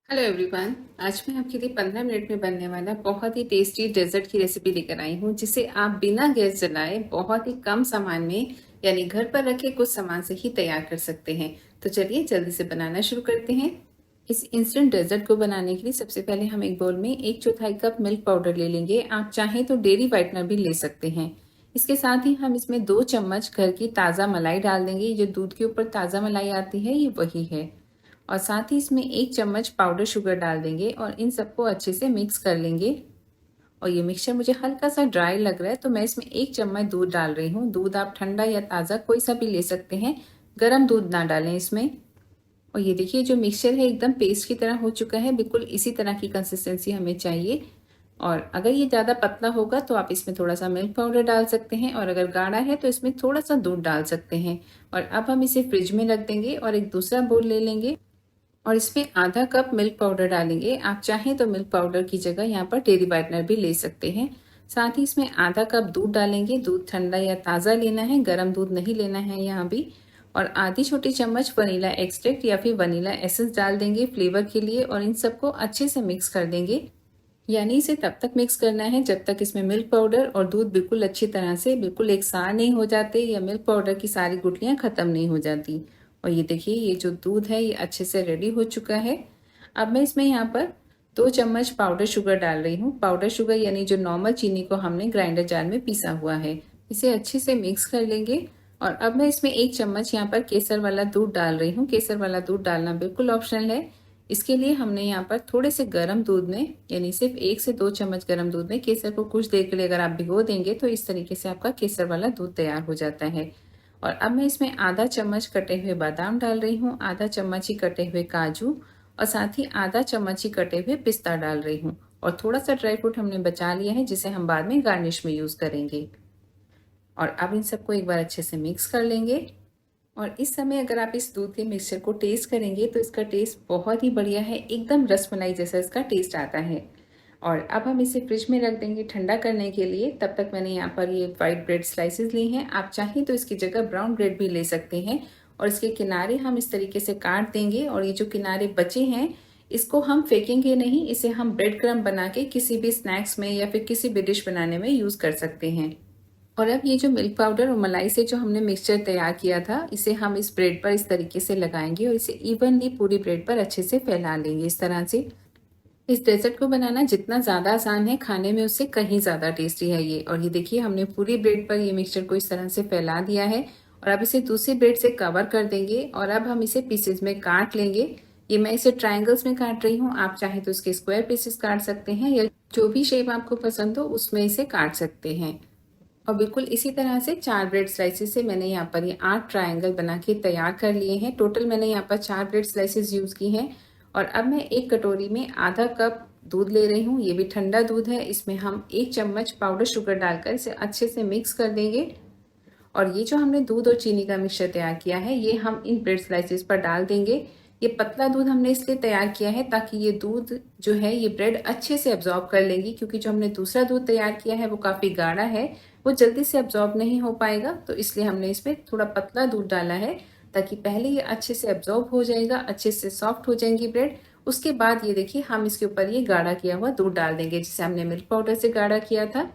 Hello everyone. आज मैं आपके लिए 15 मिनट में बनने वाला बहुत ही टेस्टी डेजर्ट की रेसिपी लेकर आई हूँ, जिसे आप बिना गैस जलाए बहुत ही कम सामान में यानी घर पर रखे कुछ सामान से ही तैयार कर सकते हैं। तो चलिए जल्दी से बनाना शुरू करते हैं। इस इंस्टेंट डेजर्ट को बनाने के लिए सबसे पहले हम एक बाउल में 1/4 कप मिल्क पाउडर ले लेंगे। आप चाहें तो डेयरी व्हाइटनर भी ले सकते हैं। इसके साथ ही हम इसमें 2 चम्मच घर की ताज़ा मलाई डाल देंगे। जो दूध के ऊपर ताज़ा मलाई आती है ये वही है। और साथ ही इसमें 1 चम्मच पाउडर शुगर डाल देंगे और इन सबको अच्छे से मिक्स कर लेंगे। और ये मिक्सचर मुझे हल्का सा ड्राई लग रहा है, तो मैं इसमें 1 चम्मच दूध डाल रही हूँ। दूध आप ठंडा या ताज़ा कोई सा भी ले सकते हैं, गर्म दूध ना डालें इसमें। और ये देखिए जो मिक्सचर है एकदम पेस्ट की तरह हो चुका है। बिल्कुल इसी तरह की कंसिस्टेंसी हमें चाहिए। और अगर ये ज़्यादा पतला होगा तो आप इसमें थोड़ा सा मिल्क पाउडर डाल सकते हैं, और अगर गाढ़ा है तो इसमें थोड़ा सा दूध डाल सकते हैं। और अब हम इसे फ्रिज में रख देंगे और एक दूसरा बोल ले लेंगे और इसमें आधा कप मिल्क पाउडर डालेंगे। आप चाहें तो मिल्क पाउडर की जगह यहाँ पर डेयरी व्हाइटनर भी ले सकते हैं। साथ ही इसमें आधा कप दूध डालेंगे। दूध ठंडा या ताज़ा लेना है, गर्म दूध नहीं लेना है यहाँ भी। और आधी छोटी चम्मच वनीला एक्सट्रैक्ट या फिर वनीला एसेंस डाल देंगे फ्लेवर के लिए, और इन सबको अच्छे से मिक्स कर देंगे। यानी इसे तब तक मिक्स करना है जब तक इसमें मिल्क पाउडर और दूध बिल्कुल अच्छी तरह से बिल्कुल एक सार नहीं हो जाते, या मिल्क पाउडर की सारी गुठलियाँ ख़त्म नहीं हो जाती। और ये देखिए ये जो दूध है ये अच्छे से रेडी हो चुका है। अब मैं इसमें यहाँ पर 2 चम्मच पाउडर शुगर डाल रही हूँ। पाउडर शुगर यानी जो नॉर्मल चीनी को हमने ग्राइंडर जार में पीसा हुआ है। इसे अच्छे से मिक्स कर लेंगे। और अब मैं इसमें 1 चम्मच यहाँ पर केसर वाला दूध डाल रही हूँ। केसर वाला दूध डालना बिल्कुल ऑप्शनल है। इसके लिए हमने यहाँ पर थोड़े से गर्म दूध में, यानी सिर्फ 1 से 2 चम्मच गर्म दूध में केसर को कुछ देर के लिए अगर आप भिगो देंगे तो इस तरीके से आपका केसर वाला दूध तैयार हो जाता है। और अब मैं इसमें आधा चम्मच कटे हुए बादाम डाल रही हूँ, आधा चम्मच ही कटे हुए काजू, और साथ ही आधा चम्मच ही कटे हुए पिस्ता डाल रही हूँ। और थोड़ा सा ड्राई फ्रूट हमने बचा लिया है जिसे हम बाद में गार्निश में यूज़ करेंगे। और अब इन सबको एक बार अच्छे से मिक्स कर लेंगे। और इस समय अगर आप इस दूध के मिक्सचर को टेस्ट करेंगे तो इसका टेस्ट बहुत ही बढ़िया है, एकदम रसमलाई जैसा इसका टेस्ट आता है। और अब हम इसे फ्रिज में रख देंगे ठंडा करने के लिए। तब तक मैंने यहाँ पर ये वाइट ब्रेड स्लाइसेस ली हैं। आप चाहें तो इसकी जगह ब्राउन ब्रेड भी ले सकते हैं। और इसके किनारे हम इस तरीके से काट देंगे, और ये जो किनारे बचे हैं इसको हम फेंकेंगे नहीं, इसे हम ब्रेड क्रम्ब बना के किसी भी स्नैक्स में या फिर किसी भी डिश बनाने में यूज़ कर सकते हैं। और अब ये जो मिल्क पाउडर और मलाई से जो हमने मिक्सचर तैयार किया था, इसे हम इस ब्रेड पर इस तरीके से लगाएंगे और इसे इवनली पूरी ब्रेड पर अच्छे से फैला लेंगे इस तरह से। इस डेजर्ट को बनाना जितना ज़्यादा आसान है, खाने में उससे कहीं ज़्यादा टेस्टी है ये। और ये देखिए हमने पूरी ब्रेड पर ये मिक्सचर को इस तरह से फैला दिया है। और अब इसे दूसरी ब्रेड से कवर कर देंगे और अब हम इसे पीसेज में काट लेंगे। ये मैं इसे ट्रायंगल्स में काट रही हूँ, आप चाहे तो इसके स्क्वायर पीसेस काट सकते हैं, या जो भी शेप आपको पसंद हो उसमें इसे काट सकते हैं। और बिल्कुल इसी तरह से 4 ब्रेड स्लाइसेस से मैंने यहाँ पर ये 8 ट्रायंगल बना के तैयार कर लिए हैं। टोटल मैंने यहाँ पर 4 ब्रेड स्लाइसेस यूज़ की हैं। और अब मैं एक कटोरी में आधा कप दूध ले रही हूँ। ये भी ठंडा दूध है। इसमें हम 1 चम्मच पाउडर शुगर डालकर इसे अच्छे से मिक्स कर देंगे। और ये जो हमने दूध और चीनी का मिक्सचर तैयार किया है ये हम इन ब्रेड स्लाइसेस पर डाल देंगे। ये पतला दूध हमने इसलिए तैयार किया है ताकि ये दूध जो है ये ब्रेड अच्छे से अब्जॉर्ब कर लेंगी, क्योंकि जो हमने दूसरा दूध तैयार किया है वो काफ़ी गाढ़ा है, वो जल्दी से अब्जॉर्ब नहीं हो पाएगा। तो इसलिए हमने इसमें थोड़ा पतला दूध डाला है ताकि पहले ये अच्छे से अब्जॉर्ब हो जाएगा, अच्छे से सॉफ्ट हो जाएंगी ब्रेड। उसके बाद ये देखिए हम इसके ऊपर ये गाढ़ा किया हुआ दूध डाल देंगे जिसे हमने मिल्क पाउडर से गाढ़ा किया था।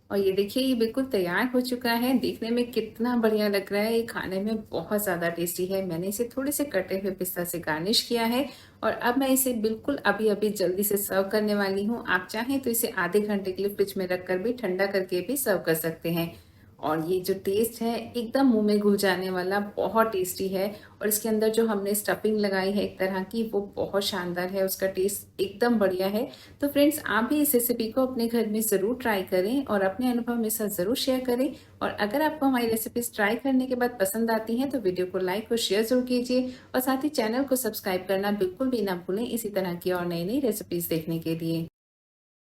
और ये देखिए ये बिल्कुल तैयार हो चुका है। देखने में कितना बढ़िया लग रहा है, ये खाने में बहुत ज़्यादा टेस्टी है। मैंने इसे थोड़े से कटे हुए पिस्ता से गार्निश किया है। और अब मैं इसे बिल्कुल अभी अभी जल्दी से सर्व करने वाली हूँ। आप चाहें तो इसे आधे घंटे के लिए फ्रिज में रख कर भी ठंडा करके भी सर्व कर सकते हैं। और ये जो टेस्ट है एकदम मुंह में घुल जाने वाला, बहुत टेस्टी है। और इसके अंदर जो हमने स्टफिंग लगाई है एक तरह की, वो बहुत शानदार है, उसका टेस्ट एकदम बढ़िया है। तो फ्रेंड्स आप भी इस रेसिपी को अपने घर में ज़रूर ट्राई करें और अपने अनुभव मेरे साथ ज़रूर शेयर करें। और अगर आपको हमारी रेसिपीज़ ट्राई करने के बाद पसंद आती हैं तो वीडियो को लाइक और शेयर ज़रूर कीजिए, और साथ ही चैनल को सब्सक्राइब करना बिल्कुल भी ना भूलें इसी तरह की और नई नई रेसिपीज़ देखने के लिए।